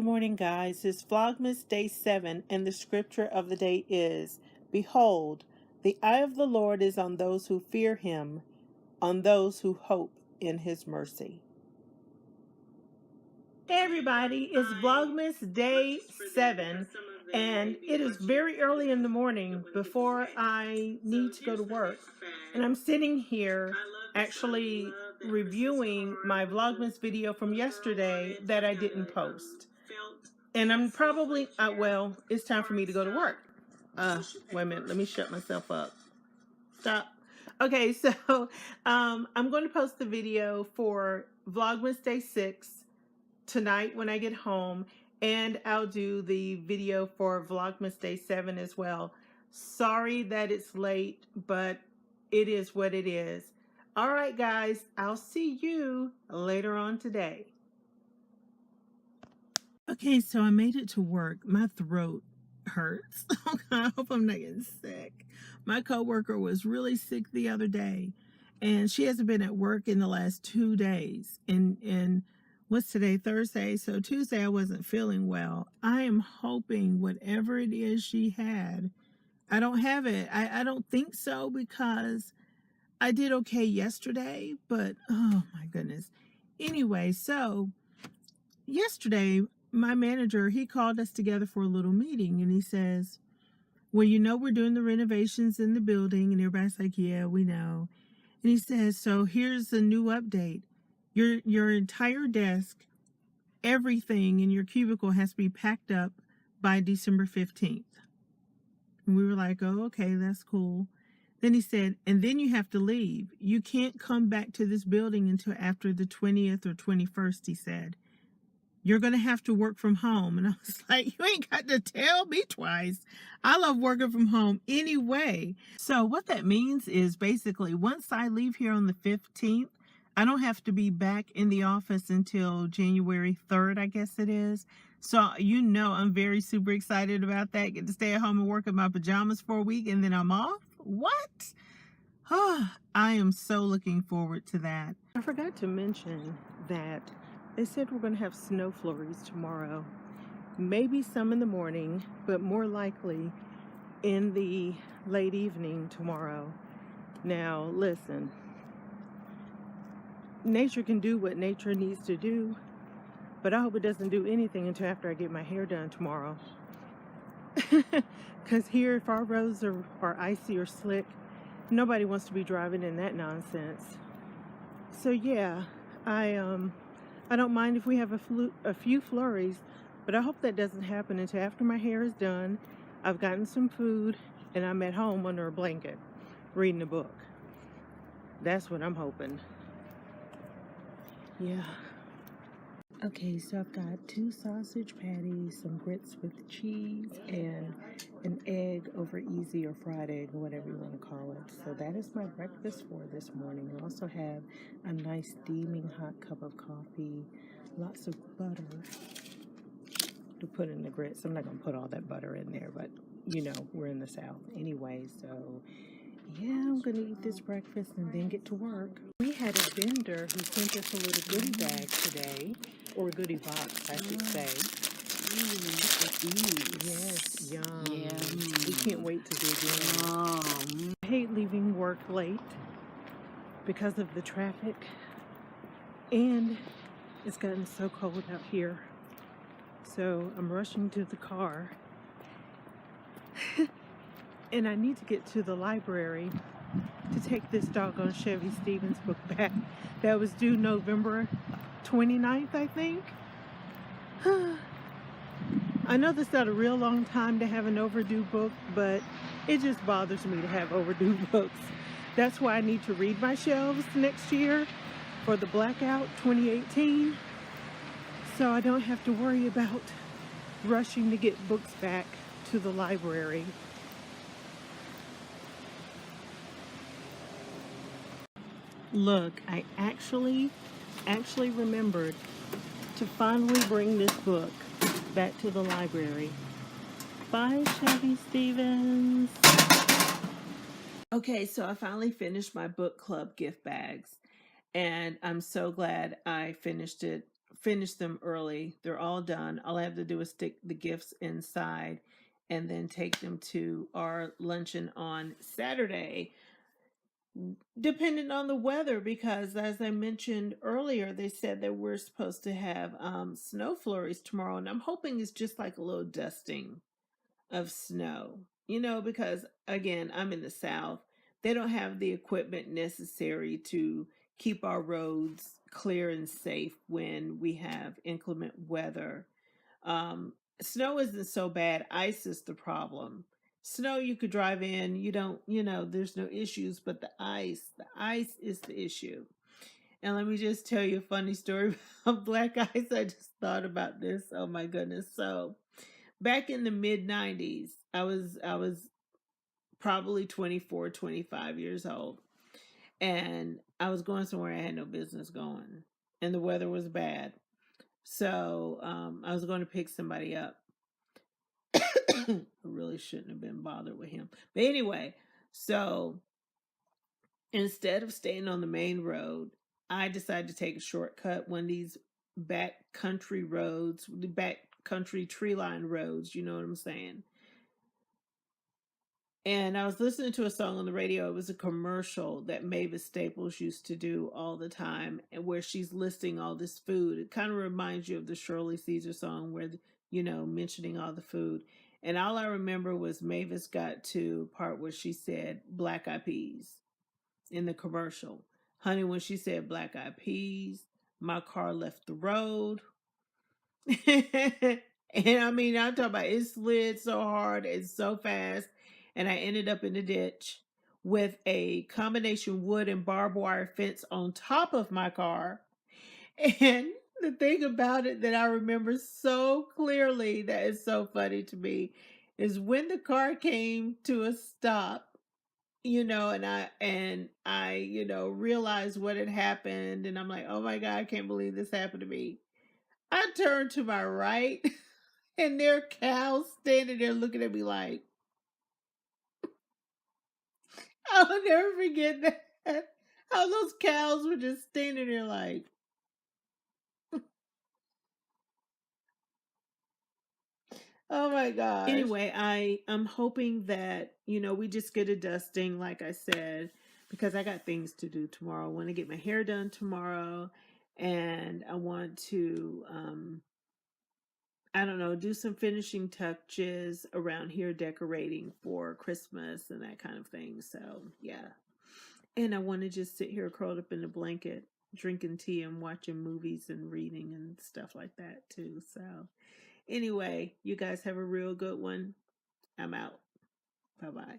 morning, guys. It's Vlogmas Day 7, and the scripture of the day is, Behold, the eye of the Lord is on those who fear him, on those who hope in his mercy. Hey everybody, it's Vlogmas Day 7, and it is very early in the morning before I need to go to work. And I'm sitting here actually reviewing my Vlogmas video from yesterday that I didn't post. And I'm probably, well, it's time for me to go to work. Wait a minute, let me shut myself up. Stop. Okay, so I'm going to post the video for Vlogmas Day 6 tonight when I get home, and I'll do the video for Vlogmas Day 7 as well. Sorry that it's late, but it is what it is. All right, guys, I'll see you later on today. Okay, so I made it to work. My throat hurts. I hope I'm not getting sick. My coworker was really sick the other day, and she hasn't been at work in the last 2 days. And what's today? Thursday. So Tuesday I wasn't feeling well. I am hoping whatever it is she had, I don't have it. I don't think so, because I did okay yesterday, but oh my goodness. Anyway, so yesterday my manager, he called us together for a little meeting, and he says, well, you know, we're doing the renovations in the building. And everybody's like, yeah, we know. And he says, so here's a new update. Your entire desk, everything in your cubicle has to be packed up by December 15th. And we were like, oh, okay, that's cool. Then he said, and then you have to leave. You can't come back to this building until after the 20th or 21st, he said. You're going to have to work from home. And I was like, you ain't got to tell me twice. I love working from home anyway. So what that means is basically once I leave here on the 15th, I don't have to be back in the office until January 3rd, I guess it is. So, you know, I'm very super excited about that. Get to stay at home and work in my pajamas for a week, and then I'm off. What? Oh, I am so looking forward to that. I forgot to mention that they said we're going to have snow flurries tomorrow. Maybe some in the morning, but more likely in the late evening tomorrow. Now, listen. Nature can do what nature needs to do, but I hope it doesn't do anything until after I get my hair done tomorrow. Because here, if our roads are icy or slick, nobody wants to be driving in that nonsense. So yeah, I don't mind if we have a few flurries, but I hope that doesn't happen until after my hair is done, I've gotten some food, and I'm at home under a blanket reading a book. That's what I'm hoping. Yeah. Okay, so I've got 2 sausage patties, some grits with cheese, and an egg over easy, or fried egg, or whatever you want to call it. So that is my breakfast for this morning. I also have a nice steaming hot cup of coffee, lots of butter to put in the grits. I'm not going to put all that butter in there, but you know, we're in the South anyway, so yeah, I'm going to eat this breakfast and then get to work. We had a vendor who sent us a little goodie bag today, or a goodie box, I should say. Yes, yum. Yeah. We can't wait to dig in. I hate leaving work late because of the traffic, and it's gotten so cold out here. So I'm rushing to the car. And I need to get to the library to take this doggone Chevy Stevens book back. That was due November 29th, I think. I know that's not a real long time to have an overdue book, but it just bothers me to have overdue books. That's why I need to read my shelves next year for the Blackout 2018, so I don't have to worry about rushing to get books back to the library. Look, I actually remembered to finally bring this book back to the library. Bye, Chevy Stevens. Okay, so I finally finished my book club gift bags, and I'm so glad I finished it finished them early. They're all done. All I have to do is stick the gifts inside and then take them to our luncheon on Saturday, depending on the weather, because as I mentioned earlier, they said that we're supposed to have snow flurries tomorrow, and I'm hoping it's just like a little dusting of snow, because again, I'm in the South. They don't have the equipment necessary to keep our roads clear and safe when we have inclement weather. Snow isn't so bad, ice is the problem. Snow you could drive in, you don't, there's no issues, but the ice is the issue. And let me just tell you a funny story about black ice. I just thought about this. Oh my goodness. So, back in the mid 90s, I was probably 24, 25 years old, and I was going somewhere I had no business going, and the weather was bad. So I was going to pick somebody up. I really shouldn't have been bothered with him. But anyway, so instead of staying on the main road, I decided to take a shortcut, one of these back country roads, the back country tree line roads, you know what I'm saying? And I was listening to a song on the radio. It was a commercial that Mavis Staples used to do all the time, and where she's listing all this food. It kind of reminds you of the Shirley Caesar song where, mentioning all the food. And all I remember was Mavis got to a part where she said black eyed peas in the commercial. Honey, when she said black eyed peas, my car left the road. And I mean, I'm talking about it slid so hard and so fast, and I ended up in the ditch with a combination wood and barbed wire fence on top of my car. And the thing about it that I remember so clearly that is so funny to me is when the car came to a stop, and I realized what had happened, and I'm like, oh my God, I can't believe this happened to me. I turned to my right, and there are cows standing there looking at me like, I'll never forget that. How those cows were just standing there like, oh my gosh. Anyway, I'm hoping that, we just get a dusting, like I said, because I got things to do tomorrow. I want to get my hair done tomorrow, and I want to I don't know, do some finishing touches around here, decorating for Christmas and that kind of thing. So, yeah. And I want to just sit here curled up in a blanket, drinking tea and watching movies and reading and stuff like that, too. So, anyway, you guys have a real good one. I'm out. Bye bye.